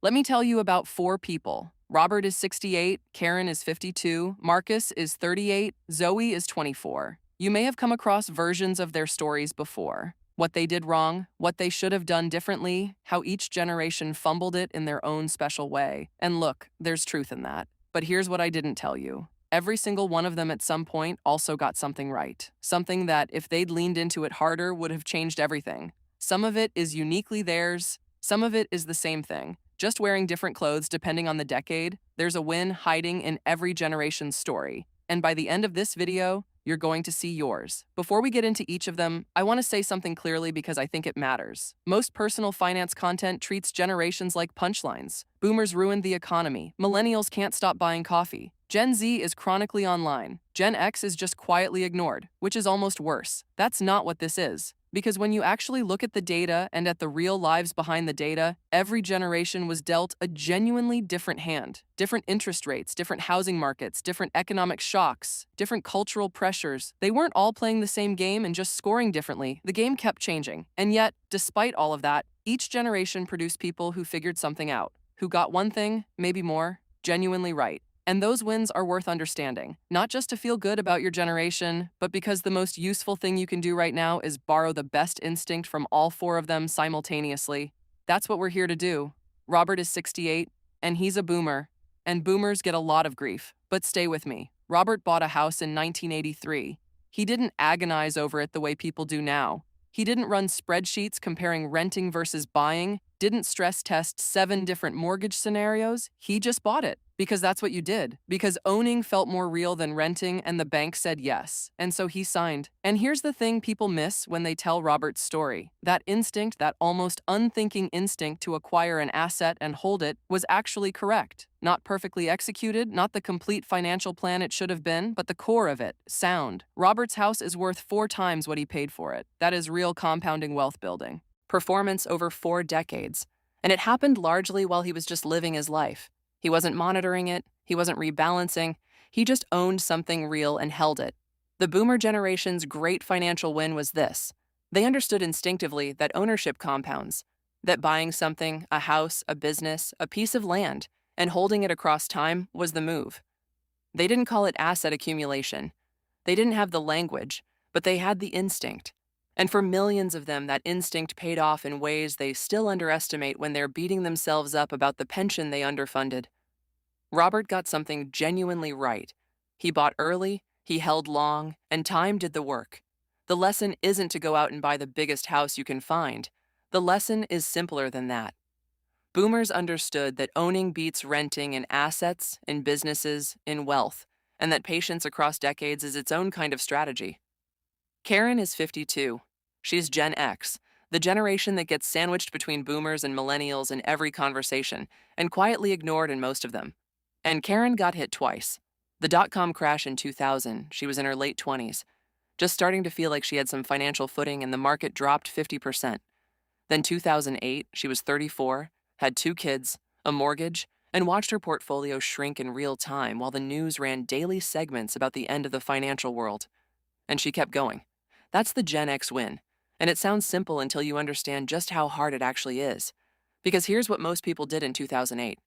Let me tell you about four people. Robert is 68, Karen is 52, Marcus is 38, Zoe is 24. You may have come across versions of their stories before. What they did wrong, what they should have done differently, how each generation fumbled it in their own special way. And look, there's truth in that. But here's what I didn't tell you. Every single one of them at some point also got something right. Something that, if they'd leaned into it harder, would have changed everything. Some of it is uniquely theirs, some of it is the same thing. Just wearing different clothes depending on the decade, there's a win hiding in every generation's story. And by the end of this video, you're going to see yours. Before we get into each of them, I want to say something clearly because I think it matters. Most personal finance content treats generations like punchlines. Boomers ruined the economy. Millennials can't stop buying coffee. Gen Z is chronically online. Gen X is just quietly ignored, which is almost worse. That's not what this is. Because when you actually look at the data and at the real lives behind the data, every generation was dealt a genuinely different hand. Different interest rates, different housing markets, different economic shocks, different cultural pressures. They weren't all playing the same game and just scoring differently. The game kept changing. And yet, despite all of that, each generation produced people who figured something out, who got one thing, maybe more, genuinely right. And those wins are worth understanding, not just to feel good about your generation, but because the most useful thing you can do right now is borrow the best instinct from all four of them simultaneously. That's what we're here to do. Robert is 68, and he's a boomer. And boomers get a lot of grief, but stay with me. Robert bought a house in 1983. He didn't agonize over it the way people do now. He didn't run spreadsheets comparing renting versus buying, didn't stress test 7 different mortgage scenarios. He just bought it because that's what you did. Because owning felt more real than renting, and the bank said yes. And so he signed. And here's the thing people miss when they tell Robert's story. That instinct, that almost unthinking instinct to acquire an asset and hold it, was actually correct. Not perfectly executed, not the complete financial plan it should have been, but the core of it, sound. Robert's house is worth 4 times what he paid for it. That is real compounding wealth building. Performance over 4 decades. And it happened largely while he was just living his life. He wasn't monitoring it, he wasn't rebalancing, he just owned something real and held it. The boomer generation's great financial win was this. They understood instinctively that ownership compounds, that buying something, a house, a business, a piece of land, and holding it across time was the move. They didn't call it asset accumulation. They didn't have the language, but they had the instinct. And for millions of them, that instinct paid off in ways they still underestimate when they're beating themselves up about the pension they underfunded. Robert got something genuinely right. He bought early, he held long, and time did the work. The lesson isn't to go out and buy the biggest house you can find. The lesson is simpler than that. Boomers understood that owning beats renting in assets, in businesses, in wealth, and that patience across decades is its own kind of strategy. Karen is 52. She's Gen X, the generation that gets sandwiched between boomers and millennials in every conversation, and quietly ignored in most of them. And Karen got hit twice. The dot-com crash in 2000, she was in her late 20s, just starting to feel like she had some financial footing, and the market dropped 50%. Then 2008, she was 34, had 2 kids, a mortgage, and watched her portfolio shrink in real time while the news ran daily segments about the end of the financial world. And she kept going. That's the Gen X win. And it sounds simple until you understand just how hard it actually is. Because here's what most people did in 2008.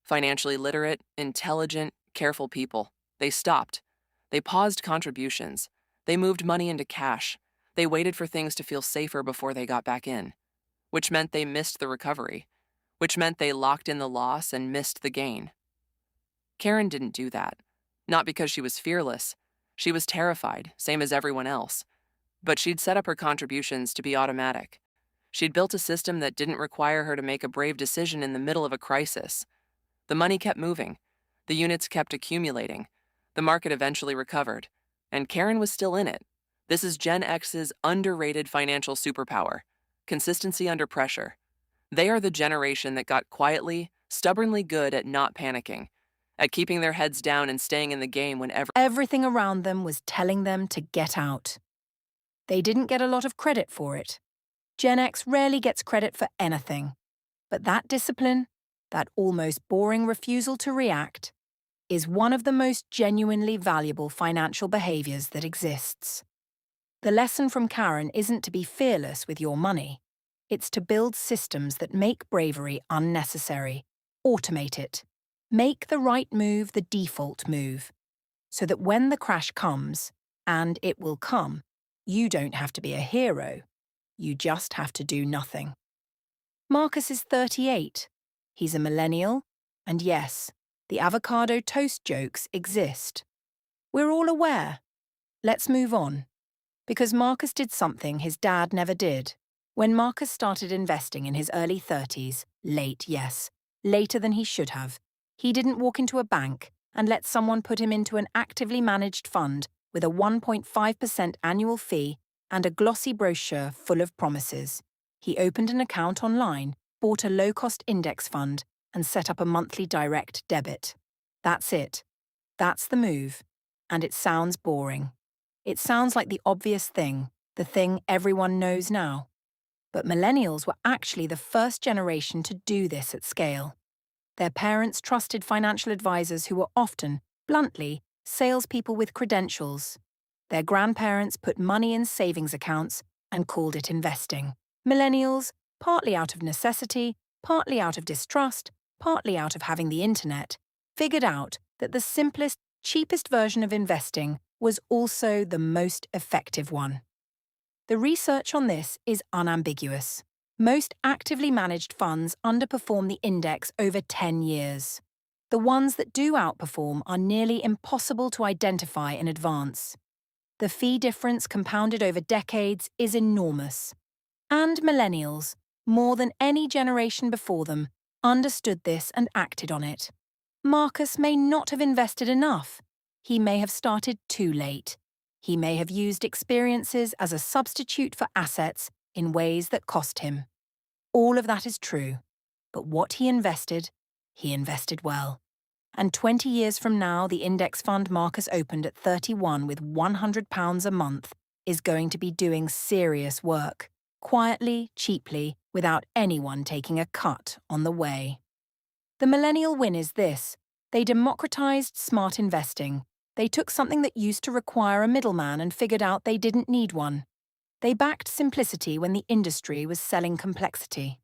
Financially literate, intelligent, careful people. They stopped. They paused contributions. They moved money into cash. They waited for things to feel safer before they got back in. Which meant they missed the recovery. Which meant they locked in the loss and missed the gain. Karen didn't do that. Not because she was fearless. She was terrified, same as everyone else. But she'd set up her contributions to be automatic. She'd built a system that didn't require her to make a brave decision in the middle of a crisis. The money kept moving. The units kept accumulating. The market eventually recovered. And Karen was still in it. This is Gen X's underrated financial superpower. Consistency under pressure. They are the generation that got quietly, stubbornly good at not panicking, at keeping their heads down and staying in the game whenever Everything around them was telling them to get out. They didn't get a lot of credit for it. Gen X rarely gets credit for anything. But that discipline, that almost boring refusal to react, is one of the most genuinely valuable financial behaviors that exists. The lesson from Karen isn't to be fearless with your money. It's to build systems that make bravery unnecessary, automate it. Make the right move the default move, so that when the crash comes, and it will come, you don't have to be a hero. You just have to do nothing. Marcus is 38. He's a millennial, and yes, the avocado toast jokes exist. We're all aware. Let's move on. Because Marcus did something his dad never did. When Marcus started investing in his early 30s, late, yes, later than he should have, he didn't walk into a bank and let someone put him into an actively managed fund with a 1.5% annual fee and a glossy brochure full of promises. He opened an account online, bought a low-cost index fund, and set up a monthly direct debit. That's it. That's the move. And it sounds boring. It sounds like the obvious thing, the thing everyone knows now. But millennials were actually the first generation to do this at scale. Their parents trusted financial advisors who were often, bluntly, salespeople with credentials. Their grandparents put money in savings accounts and called it investing. Millennials, partly out of necessity, partly out of distrust, partly out of having the internet, figured out that the simplest, cheapest version of investing was also the most effective one. The research on this is unambiguous. Most actively managed funds underperform the index over 10 years. The ones that do outperform are nearly impossible to identify in advance. The fee difference compounded over decades is enormous. And millennials, more than any generation before them, understood this and acted on it. Marcus may not have invested enough. He may have started too late. He may have used experiences as a substitute for assets in ways that cost him. All of that is true. But what he invested well. And 20 years from now, the index fund Marcus opened at 31 with £100 a month is going to be doing serious work, quietly, cheaply, without anyone taking a cut on the way. The millennial win is this. They democratized smart investing. They took something that used to require a middleman and figured out they didn't need one. They backed simplicity when the industry was selling complexity.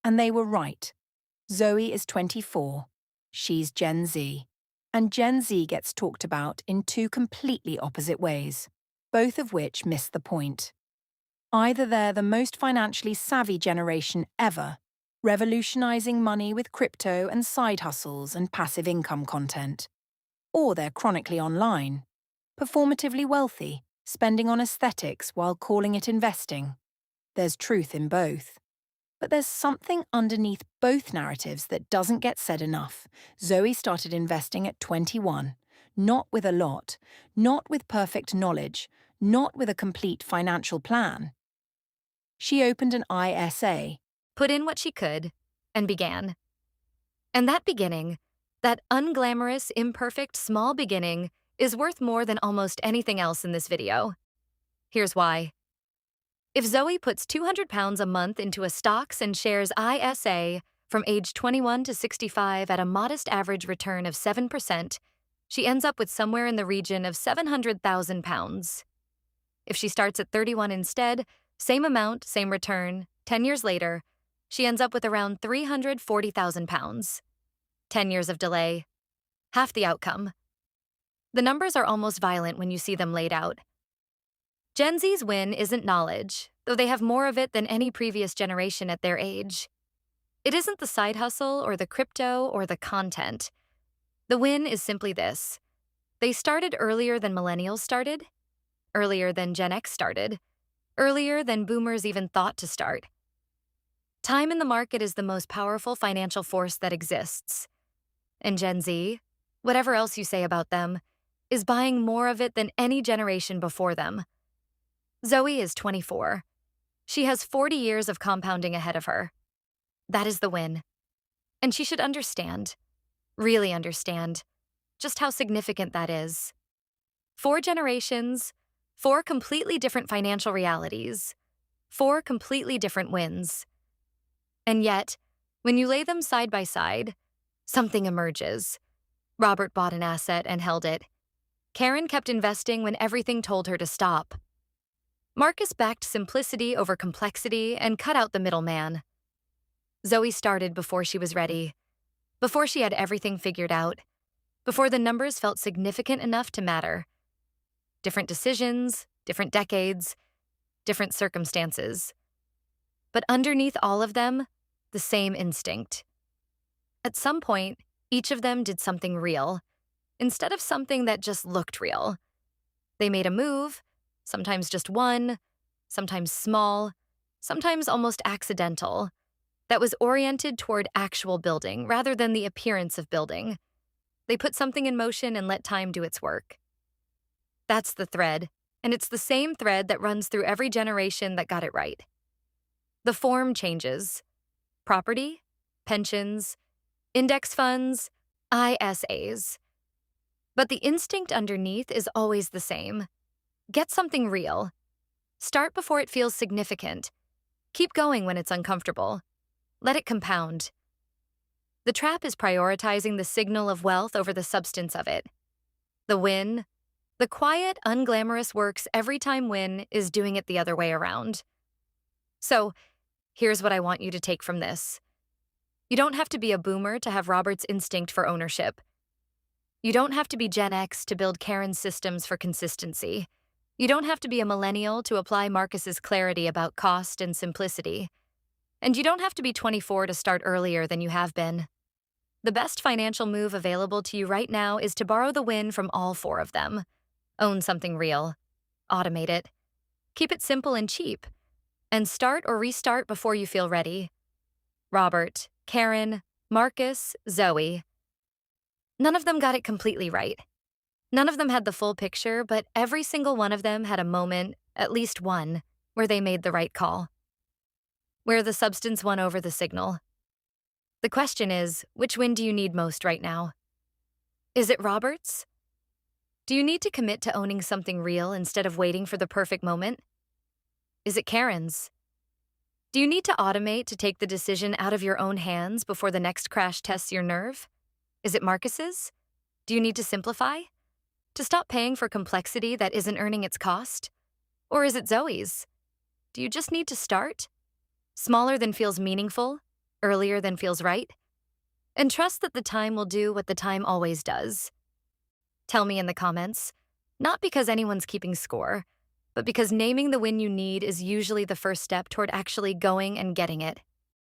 And they were right. Zoe is 24. She's Gen Z. And Gen Z gets talked about in two completely opposite ways, both of which miss the point. Either they're the most financially savvy generation ever, revolutionizing money with crypto and side hustles and passive income content. Or they're chronically online, performatively wealthy, spending on aesthetics while calling it investing. There's truth in both. But there's something underneath both narratives that doesn't get said enough. Zoe started investing at 21, not with a lot, not with perfect knowledge, not with a complete financial plan. She opened an ISA, put in what she could, and began. And that beginning, that unglamorous, imperfect, small beginning, is worth more than almost anything else in this video. Here's why. If Zoe puts £200 a month into a stocks and shares ISA from age 21 to 65 at a modest average return of 7%, she ends up with somewhere in the region of £700,000. If she starts at 31 instead, same amount, same return, 10 years later, she ends up with around £340,000. 10 years of delay, half the outcome. The numbers are almost violent when you see them laid out. Gen Z's win isn't knowledge, though they have more of it than any previous generation at their age. It isn't the side hustle or the crypto or the content. The win is simply this. They started earlier than millennials started, earlier than Gen X started, earlier than boomers even thought to start. Time in the market is the most powerful financial force that exists. And Gen Z, whatever else you say about them, is buying more of it than any generation before them. Zoe is 24. She has 40 years of compounding ahead of her. That is the win. And she should understand, really understand, just how significant that is. 4 generations, 4 completely different financial realities, 4 completely different wins. And yet, when you lay them side by side, something emerges. Robert bought an asset and held it. Karen kept investing when everything told her to stop. Marcus backed simplicity over complexity and cut out the middleman. Zoe started before she was ready. before she had everything figured out, before the numbers felt significant enough to matter. Different decisions, different decades, different circumstances. But underneath all of them, the same instinct. At some point, each of them did something real, instead of something that just looked real. They made a move, sometimes just one, sometimes small, sometimes almost accidental, that was oriented toward actual building rather than the appearance of building. They put something in motion and let time do its work. That's the thread, and it's the same thread that runs through every generation that got it right. The form changes. Property, pensions, index funds, ISAs. But the instinct underneath is always the same. Get something real. Start before it feels significant. Keep going when it's uncomfortable. Let it compound. The trap is prioritizing the signal of wealth over the substance of it. The win, the quiet, unglamorous works every time win, is doing it the other way around. So, here's what I want you to take from this. You don't have to be a boomer to have Robert's instinct for ownership. You don't have to be Gen X to build Karen's systems for consistency. You don't have to be a millennial to apply Marcus's clarity about cost and simplicity. And you don't have to be 24 to start earlier than you have been. The best financial move available to you right now is to borrow the win from all four of them. Own something real. Automate it. Keep it simple and cheap. And start or restart before you feel ready. Robert, Karen, Marcus, Zoe. None of them got it completely right. None of them had the full picture, but every single one of them had a moment, at least one, where they made the right call. Where the substance won over the signal. The question is, which win do you need most right now? Is it Robert's? Do you need to commit to owning something real instead of waiting for the perfect moment? Is it Karen's? Do you need to automate to take the decision out of your own hands before the next crash tests your nerve? Is it Marcus's? Do you need to simplify? To stop paying for complexity that isn't earning its cost? Or is it Zoe's? Do you just need to start? Smaller than feels meaningful, earlier than feels right? And trust that the time will do what the time always does. Tell me in the comments, not because anyone's keeping score, but because naming the win you need is usually the first step toward actually going and getting it.